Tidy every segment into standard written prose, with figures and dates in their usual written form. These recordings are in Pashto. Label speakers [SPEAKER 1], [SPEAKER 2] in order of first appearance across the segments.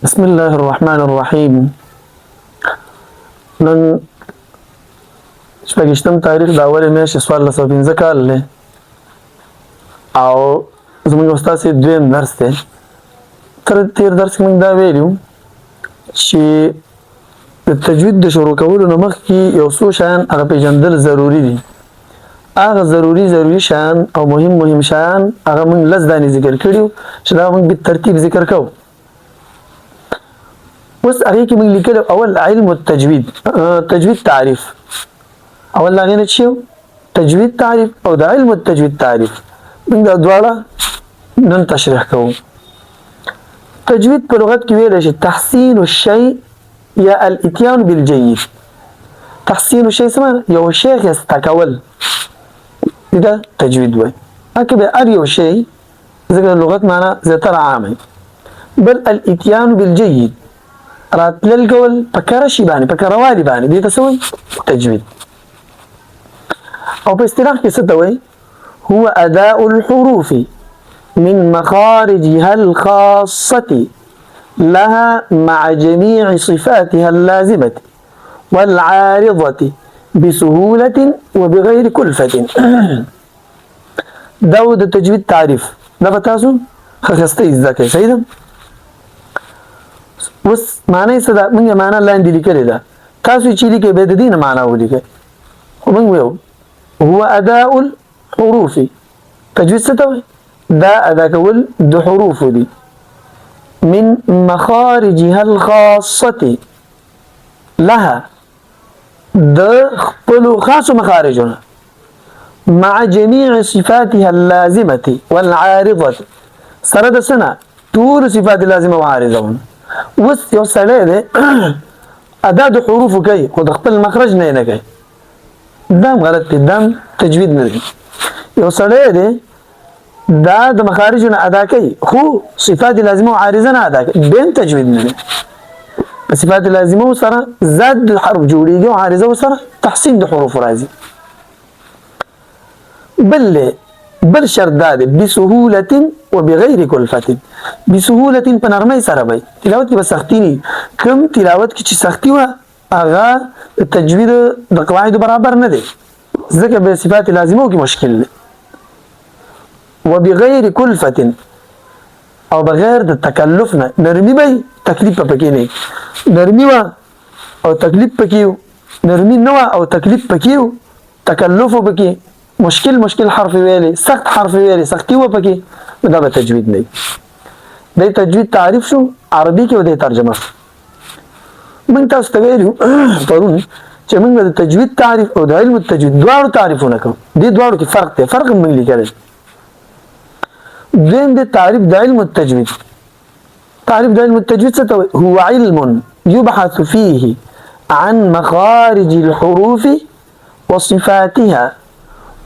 [SPEAKER 1] بسم الله الرحمن الرحیم. نن شپږشتم تاریخ د اولې میاشتې 1415 کال دی او زموږ استاد صاحب دویم درس دی. تیر درس کې موږ دا ویلو چې د تجوید د شروع کولو نه مخکې یو څو شیان هغه پیژندل ضروري دي. هغه ضروري شیان او مهم شیان هغه موږ لږ دانې ذکر کړیو چې دا موږ په ترتیب ذکر کوو. اوس هغه کې موږ لیکلو اول علم التجوید، تجوید تعریف. اول هغه نه چې تجوید تعریف او د علم التجوید تعریف موږ دا دواړه نن تشریح کوو. تجوید په لغت کې ویل شي تحسین الشیء یا الاتيان بالجيد. تحسین الشیء څه معنی؟ یو شی ښایسته کول، دا تجوید وایي. هکې به هر یو شی ځکه لغت معنا زیاتره عامه، بل الاتيان بالجيد راتلل کول په کره شي باندې، په کره والي باندې، دې ته څه وایي؟ تجوید. او په اصطلاح کې څه ته وایي؟ هو اداء الحروف من مخارجها الخاصة لها مع جميع صفاتها اللازمة والعارضة بسهولة وبغير كلفة. دا د تجوید تعریف. دا به تاسو ښه زده کوئ. صحیح ده؟ اوس معنی څه ده؟ موږ معنی لاندې لیکلې ده، تاسو چې لیکئ به د دې نه معنی ولیکئ. خو موږ ویو هو اداء الحروف. تجوید څه ته وایي؟ دا ادا کول د حروفو دي من مخارجها الخاصة لها د خپلو خاصو مخارجونه مع جميع صفاتها اللازمة والعارضة سره د سنه ټول صفات لازمه او عارضه. اوس یو سړی دی ادا د حروفو کوي خو د خپل مخرج نه کوي، دا غلط دی، دا تجوید نه دی. یو سړی دی دا د مخارجونه ادا کوي خو صفات لازمه او عارضه نه ادا کوي، بین تجوید نه دی. صفات لازمه سره زاد د حرف جوړیږي او عارضه سره تحسین د حروف راځي. بل شرط دا دی بسهولة وبغیر کلفة. بسهولة په نرمۍ سره وي، تلاوت کې به سختی نه. کوم تلاوت کې چې سختی وه هغه د تجوید د قواعدو برابر نه دی، ځکه به صفات لازمه کې مشکل دی. وبغیر کلفة او بغیر د تکلف نه، نرمي به تکلیف پکې نه، نرمي وه او تکلیف پکې، نرمي نه وه او تکلیف پکې، تکلف پکې، مشکل حرف ویلې، سخت حرف ویلې، سختی و پکې، دا به تجوید نه. د تجوید تعریف شو عربي کې، و د ترجمه شو. موږ تاسو ته ویلو پرون چې موږ د تجوید تعریف او د علم التجوید دواړو تعریفونه کوو. دې دواړو کې فرق دی، فرق موږ لیکلی. دویم د تعریف د علم التجوید. تعریف د علم التجوید څه ته وایي؟ هو علم يبحث فيه عن مخارج الحروف وصفاتها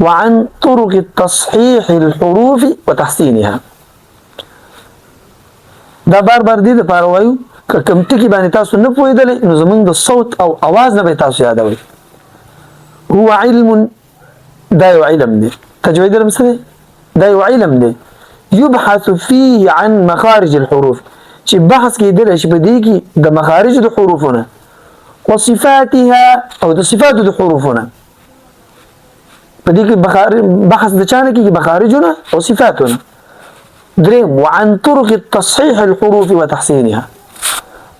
[SPEAKER 1] وعن طرق تصحيح الحروف وتحسينها. دا بار دې لپاره وایو که کوم ټکي باندې تاسو نه پوهېدلی نو زموږ د صوت او اواز نه به تاسو یادوئ. هو علم، دا یو علم دی. تجوید علم څه دی؟ دا یو علم دی. يبحث فيه عن مخارج الحروف، چې بحث کېدلی شي په دې کې د مخارج د حروفونه، وصفاتها او د صفاتو د حروفونه. په دې کې بحث د چا نه کېږي؟ مخارجونه او صفاتونه. دریم وعن طرق تصحيح الحروف وتحسينها.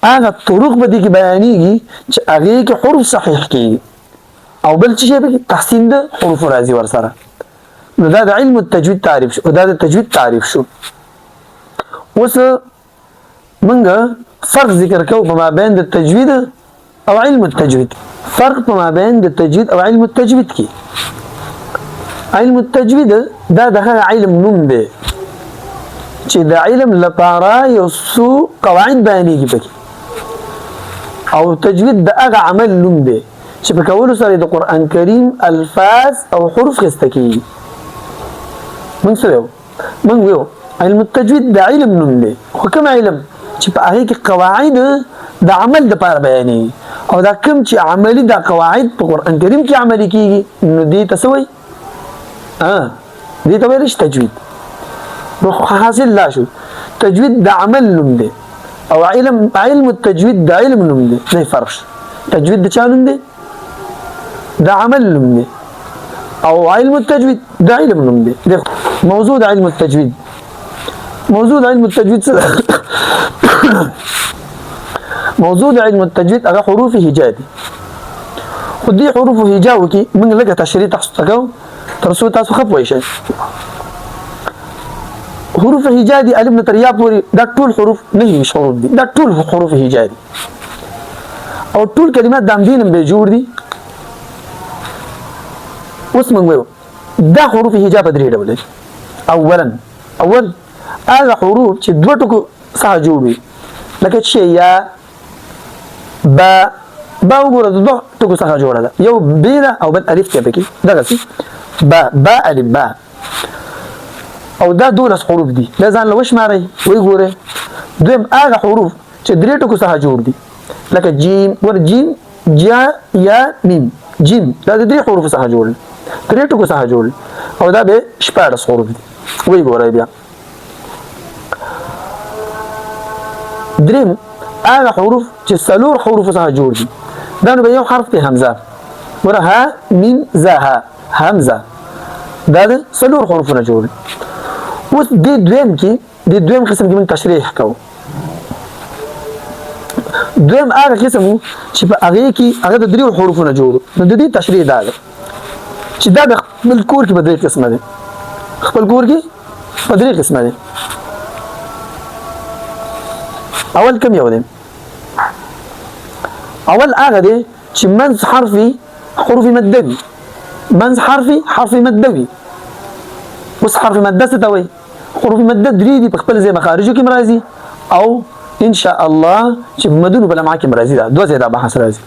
[SPEAKER 1] هغه طرق په دې کې بیانېږي چې هغې کې حروف صحیح کېږي او بل څه شی پکې تحسین د حروفو راځي ورسره. نو دا د علم التجوید تعریف شو، دا د تجوید تعریف شو. اوس موږ فرق ذکر کوو په مابین د تجوید او علم التجوید. فرق په مابین د تجوید او علم التجوید کې. علم التجوید دا د هغه علم نوم دی چې د علم لپاره یو څو قواعد بیانېږي پکې، او تجوید د هغه عمل نوم دی چې په کولو سره د قرآن کریم الفاظ او حروف ښایسته کېږي. موږ څه ویو؟ موږ ویو علم التجوید د علم نوم دی، خو کوم علم چې په هغې کې قواعد د عمل دپاره بیانېږي، او دا کوم چې عملي دا قواعد په قرآن کریم کې عملي کېږي نو دې ته څه وایي؟ دې ته ویلی شي تجوید. نو حاصل لا شو تجوید د عمل نوم دی او علم التجوید دا علم نوم دی، نه فرق. تجوید د چا نوم دی؟ دا عمل نوم دی. او علم التجوید دا علم نوم دی. موضوع علم التجوید، موضوع علم التجوید څه ده؟ موضوع علم التجوید هغه حروف هجا دي. خو دې حروف هجاو کې موږ لږه تشریح تاسو ته کوو تر څو تاسو ښه پوه شئ. حروف هجا دي الف نه تر یا پورې دا ټول حروف نه حروف دي، دا ټول حروف هجا دي او ټول کلمات د همدې نه به جوړ دي. اوس موږ وایو دا حروف هجا په درې ډول دي. اول هغه حروف چې دوه ټکو څخه جوړ وي، لکه چې یا با وګوره د دوه ټکو څخه جوړه ده، یو ب ده او بل الف ته پکې دغسې با الف با، او دا 12 حروف دي. دا ځان له وشمارئ وی ګورئ. دویم هغه حروف چې درې ټکو څخه جوړ دي، لکه جیم ور جیم جا یا میم. جیم دا د درې حروف څخه جوړ دي، درې ټکو څخه جوړ دي، او دا به 14 حروف دي. وی ګورئ بیا. دریم هغه حروف چې څلور حروف څخه جوړ دي، دا نو به یو حرف دی حمزه، ور ها میم زا ها حمزه، دا د څلور حروفونه جوړ دي. اوس د دویم قسم کې موږ تشریح کوو. دویم هغه قسم چې په هغې کې هغه د دریو حروفونه جوړ، نو د دې تشریح دا ده چې دا د خپل کور کې په درې قسمه دی، خپل کور کې په درې قسمه دی. اول کوم یو دی؟ اول هغه دی چې منځ حرفي حروف مده وي، منځ حرفي مده وي. اوس حرف مده څه ته وایي؟ حروف مده درې دي په خپل ځای مخارجو کې راځي، او ان شاء الله چې مدونو په لمعه کې راځي، دا دوه ځای دا بحث راځي.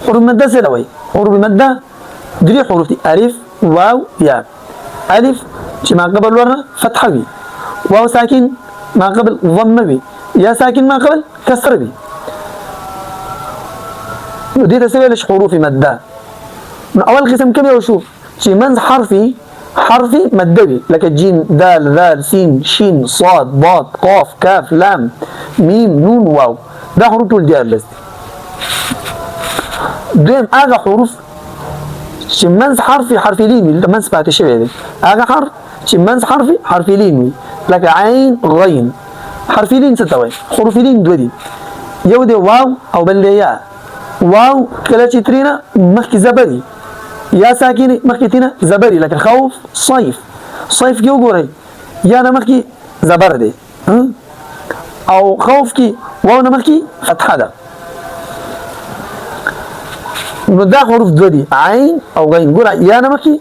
[SPEAKER 1] حروف مده څه ته وایي؟ حروف مده درې حروف دي، الف واو یا. الف چې ما قبل ورنه فتحه وي، واو ساکن ما قبل ضمه وي، یا ساکن ما قبل کسره وي. نو دې ته څه ویل شي؟ حروف مده. نو اول قسم کوم یو شو؟ چې منځ حرفي مده وي، لکه جیم دال ذال سین شین صاد ضاد قاف کاف لام میم نون واو، دا حروف ټول دیارلس دي. دویم هغه حروف چې منځ حرفي لین وي، منځ پاتې شوی دی، هغه حرف چې منځ حرفي لین وي، لکه عین غین. حرفي لین څه ته وایي؟ حروف لین دوه دي، یو دی واو او بل دی یا. واو کله چې ترېنه مخکې زبري، یا ساکنه مخکې ترېنه زبري، لکه خوف صیف. صیف کې وګورئ یا نه مخکې زبر دی، او خوف کې واو نه مخکې فتحه ده. نو دا حروف دوه دي، عین او غین. ګوره یا نه مخکې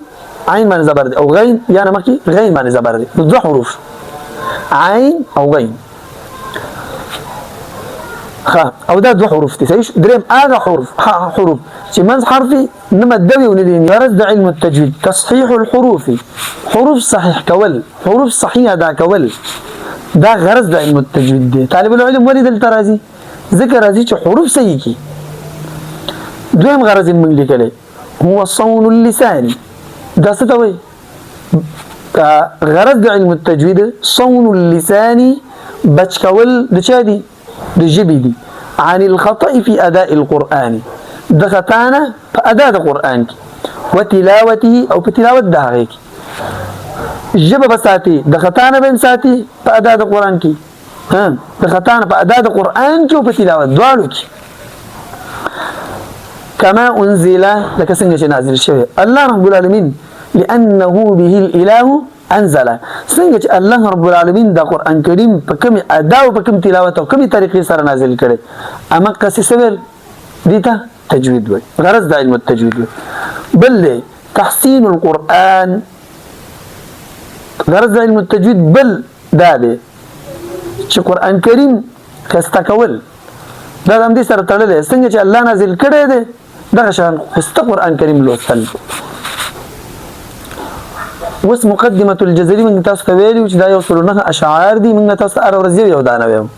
[SPEAKER 1] عین باندې زبر دی، او غین یا نه مخکې غین باندې زبر دی. نو دوه حروف عین او غین. او دا دوه حروف دي. صحیح. دریم هغه حروف چې منځ حرفي نه مده وي ونه لین. غرض د علم التجوید تصحیح الحروف، حروف صحیح کول، حروف صحیح ادا کول، دا غرض د علم التجوید دی. طالب العلم ولې دلته راځي؟ ځکه راځي چې حروف صحیح کړي. دویم غرض یې موږ لیکلی هو صون اللسان. دا څه ته وایي؟ غرض د علم التجوید صون اللسان، بچ کول د چا دي؟ د ژبې دي. عن الخطأ في أداء القرآن، د خطا نه په ادا د قرآن کې، وتلاوته او په تلاوت د هغې کې. ژبه به ساتي، د خطا نه به هم ساتي په ادا د قرآن کې، د خطا نه په ادا د قرآن کې او په تلاوت دواړو کې. كما أنزل، لکه څنګه چې نازل شوی الله رب العالمین، لأنه به الإله انزل. څنګه چې الله رب العالمین د قرآن کریم په کوم ادا او په کوم تلاوت او کومې طریقې سره نازل کړي، اما قصې سویل دي ته تجوید وایي. غرض د علم التجوید وایي. بل دی تحسین القرآن. غرض د علم التجوید بل دا دی چې قرآن کریم ښایسته کول. دا د همدې سره تړلی، څنګه چې الله نازل کړی دی دغه شان ښایسته قرآن کریم لوستل. اوس مقدمة الجزري موږ تاسو ته ویلي چې دا یو سل نهه اشعار دي. موږ تاسو ته هره ورځ یو دانه ویم.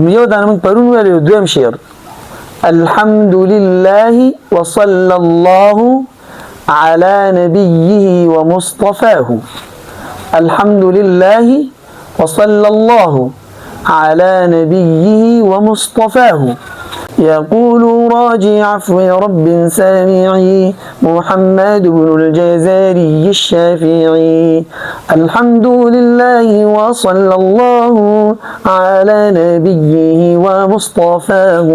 [SPEAKER 1] یو دانه موږ پرون ویلي، دویم شعر الحمد لله وصلى الله على نبيه ومصطفاه. الحمد لله وصلى الله على نبيه ومصطفاه. يقول راجي عفو رب سامعي محمد بن الجزاري الشافعي. الحمد لله وصلى الله على نبيه ومصطفاه.